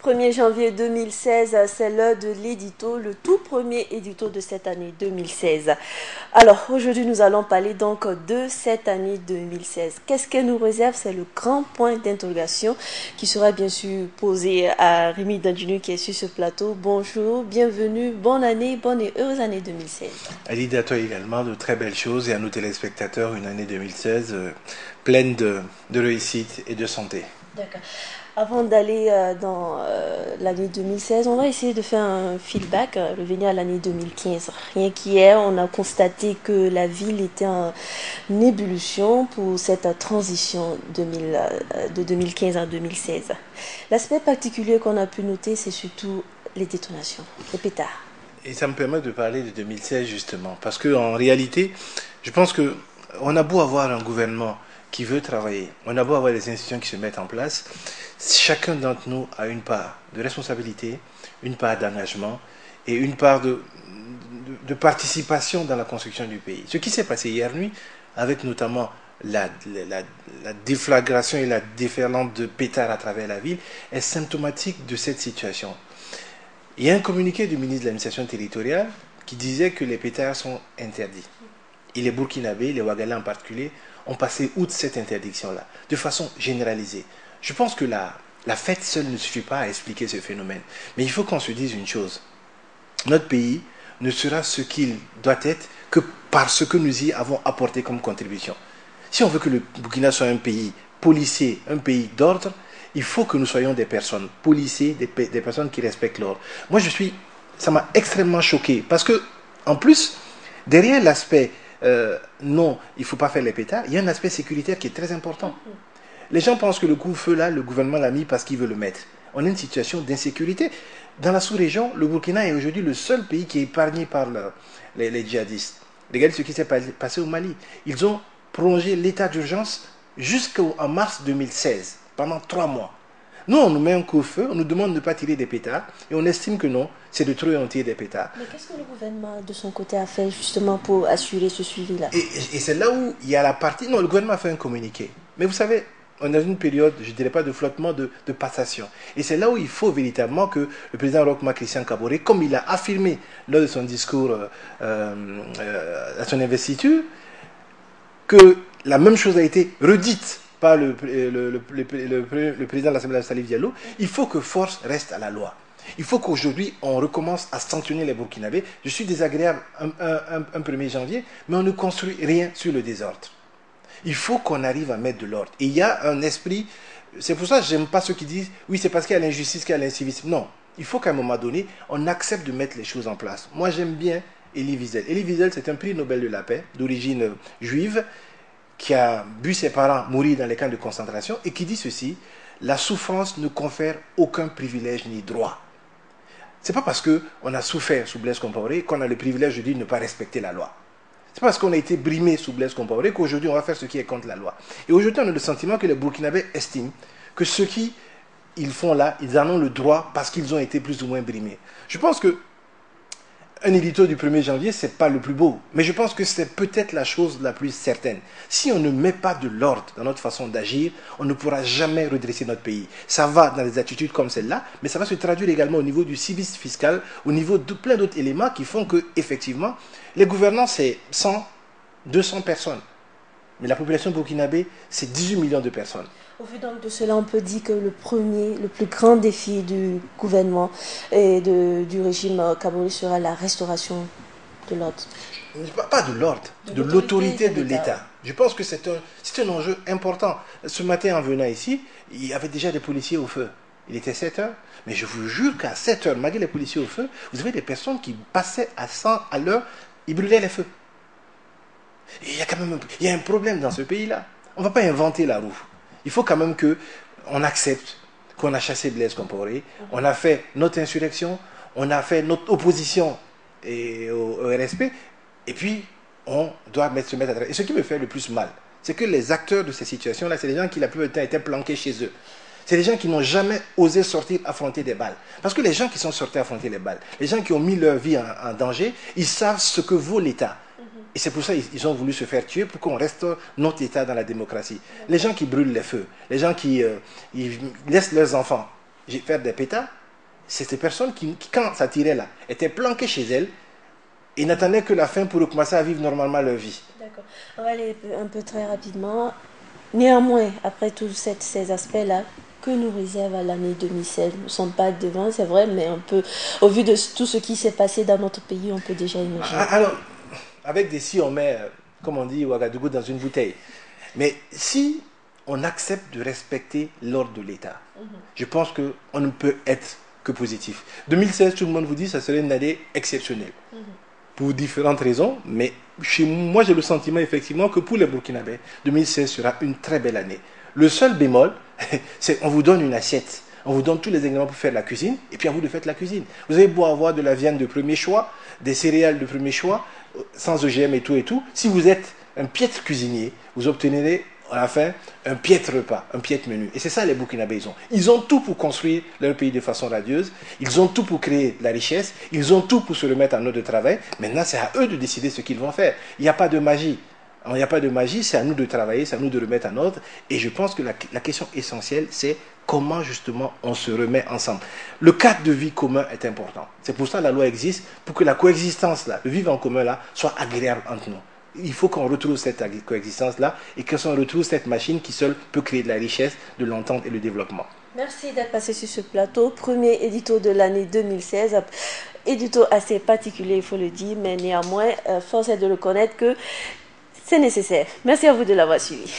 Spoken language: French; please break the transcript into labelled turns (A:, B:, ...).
A: 1er janvier 2016, c'est l'heure de l'édito, le tout premier édito de cette année 2016. Alors, aujourd'hui, nous allons parler donc de cette année 2016. Qu'est-ce qu'elle nous réserve? C'est le grand point d'interrogation qui sera bien sûr posé à Rémi Dandjinu qui est sur ce plateau. Bonjour, bienvenue, bonne année, bonne et heureuse année 2016.
B: Alida, à toi également, de très belles choses et à nos téléspectateurs, une année 2016 pleine de réussite et de santé.
A: D'accord. Avant d'aller dans l'année 2016, on va essayer de faire un feedback, revenir à l'année 2015. Rien qu'hier, on a constaté que la ville était en ébullition pour cette transition de 2015 à 2016. L'aspect particulier qu'on a pu noter, c'est surtout les détonations, les pétards.
B: Et ça me permet de parler de 2016 justement, parce qu'en réalité, je pense qu'on a beau avoir un gouvernement qui veut travailler, on a beau avoir des institutions qui se mettent en place, chacun d'entre nous a une part de responsabilité, une part d'engagement et une part de participation dans la construction du pays. Ce qui s'est passé hier nuit, avec notamment la déflagration et la déferlante de pétards à travers la ville, est symptomatique de cette situation. Il y a un communiqué du ministre de l'administration territoriale qui disait que les pétards sont interdits. Et les Burkinabés, les Ouagalais en particulier, ont passé outre cette interdiction-là, de façon généralisée. Je pense que la fête seule ne suffit pas à expliquer ce phénomène. Mais il faut qu'on se dise une chose. Notre pays ne sera ce qu'il doit être que parce que nous y avons apporté comme contribution. Si on veut que le Burkina soit un pays policier, un pays d'ordre, il faut que nous soyons des personnes policiers, des personnes qui respectent l'ordre. Moi, ça m'a extrêmement choqué parce que, en plus, derrière l'aspect non, il ne faut pas faire les pétards, il y a un aspect sécuritaire qui est très important. Les gens pensent que le coup-feu là, le gouvernement l'a mis parce qu'il veut le mettre. On a une situation d'insécurité. Dans la sous-région, le Burkina est aujourd'hui le seul pays qui est épargné par les djihadistes. Regardez ce qui s'est passé au Mali. Ils ont prolongé l'état d'urgence jusqu'en mars 2016, pendant 3 mois. Nous, on nous met un coup-feu, on nous demande de ne pas tirer des pétards, et on estime que non, c'est de trop et on tire des pétards.
A: Mais qu'est-ce que le gouvernement, de son côté, a fait justement pour assurer ce suivi-là?
B: Et c'est là où il y a la partie... Non, le gouvernement a fait un communiqué. Mais vous savez, on est dans une période, je ne dirais pas de flottement, de passation. Et c'est là où il faut véritablement que le président Roch-Marc Christian Kaboré, comme il a affirmé lors de son discours à son investiture, que la même chose a été redite par le président de l'Assemblée, Salif Diallo, il faut que force reste à la loi. Il faut qu'aujourd'hui, on recommence à sanctionner les Burkinabés. Je suis désagréable un 1er janvier, mais on ne construit rien sur le désordre. Il faut qu'on arrive à mettre de l'ordre. Et il y a un esprit, c'est pour ça que je n'aime pas ceux qui disent, oui, c'est parce qu'il y a l'injustice qu'il y a l'incivisme. Non, il faut qu'à un moment donné, on accepte de mettre les choses en place. Moi, j'aime bien Elie Wiesel. Elie Wiesel, c'est un prix Nobel de la paix, d'origine juive, qui a vu ses parents mourir dans les camps de concentration et qui dit ceci: la souffrance ne confère aucun privilège ni droit. Ce n'est pas parce qu'on a souffert sous Blaise Compaoré qu'on a le privilège de dire ne pas respecter la loi. C'est pas parce qu'on a été brimé sous Blaise Compaoré qu'aujourd'hui on va faire ce qui est contre la loi. Et aujourd'hui on a le sentiment que les Burkinabés estiment que ce qu'ils font là, ils en ont le droit parce qu'ils ont été plus ou moins brimés. Je pense que un édito du 1er janvier, ce n'est pas le plus beau, mais je pense que c'est peut-être la chose la plus certaine. Si on ne met pas de l'ordre dans notre façon d'agir, on ne pourra jamais redresser notre pays. Ça va dans des attitudes comme celle-là, mais ça va se traduire également au niveau du civisme fiscal, au niveau de plein d'autres éléments qui font que, effectivement, les gouvernants, c'est 100, 200 personnes. Mais la population burkinabé, c'est 18 millions de personnes.
A: Au vu donc de cela, on peut dire que le plus grand défi du gouvernement et du régime Kaboré sera la restauration de l'ordre.
B: Pas de l'ordre, de l'autorité de l'État. Je pense que c'est un enjeu important. Ce matin, en venant ici, il y avait déjà des policiers au feu. Il était 7 heures, mais je vous jure qu'à 7 heures, malgré les policiers au feu, vous avez des personnes qui passaient à 100 à l'heure, ils brûlaient les feux. Et il y a un problème dans ce pays-là. On ne va pas inventer la roue. Il faut quand même qu'on accepte qu'on a chassé Blaise Compaoré, on a fait notre insurrection, on a fait notre opposition au RSP, et puis on doit se mettre à travailler. Et ce qui me fait le plus mal, c'est que les acteurs de ces situations-là, c'est des gens qui la plupart du temps étaient planqués chez eux. C'est des gens qui n'ont jamais osé sortir affronter des balles. Parce que les gens qui sont sortis affronter les balles, les gens qui ont mis leur vie en danger, ils savent ce que vaut l'État. Et c'est pour ça qu'ils ont voulu se faire tuer pour qu'on restaure notre État dans la démocratie. Les gens qui brûlent les feux, les gens qui ils laissent leurs enfants faire des pétards, c'est ces personnes qui, quand ça tirait là, étaient planquées chez elles et n'attendaient que la fin pour recommencer à vivre normalement leur vie.
A: D'accord. On va aller un peu très rapidement. Néanmoins, après tous ces aspects-là, que nous réserve à l'année 2016? Nous ne sommes pas devant, c'est vrai, mais on peut, au vu de tout ce qui s'est passé dans notre pays, on peut déjà imaginer.
B: Alors, avec des si, on met, comme on dit, Ouagadougou dans une bouteille. Mais si on accepte de respecter l'ordre de l'État, je pense qu'on ne peut être que positif. 2016, tout le monde vous dit que ça serait une année exceptionnelle. Pour différentes raisons, mais chez moi, j'ai le sentiment effectivement que pour les Burkinabés, 2016 sera une très belle année. Le seul bémol, c'est qu'on vous donne une assiette, on vous donne tous les ingrédients pour faire la cuisine, et puis à vous de faire la cuisine. Vous avez beau avoir de la viande de premier choix, des céréales de premier choix, sans OGM et tout. Si vous êtes un piètre cuisinier, vous obtiendrez à la fin un piètre repas, un piètre menu. Et c'est ça les Burkinabés, ils ont. Ils ont tout pour construire leur pays de façon radieuse, ils ont tout pour créer de la richesse, ils ont tout pour se remettre en ordre de travail. Maintenant, c'est à eux de décider ce qu'ils vont faire. Il n'y a pas de magie. Il n'y a pas de magie, c'est à nous de travailler, c'est à nous de remettre en ordre. Et je pense que la question essentielle, c'est comment justement on se remet ensemble. Le cadre de vie commun est important. C'est pour ça que la loi existe, pour que la coexistence, là, le vivre en commun, là, soit agréable entre nous. Il faut qu'on retrouve cette coexistence-là et qu'on retrouve cette machine qui seule peut créer de la richesse, de l'entente et le développement.
A: Merci d'être passé sur ce plateau. Premier édito de l'année 2016. Édito assez particulier, il faut le dire, mais néanmoins, force est de le connaître que c'est nécessaire. Merci à vous de l'avoir suivi.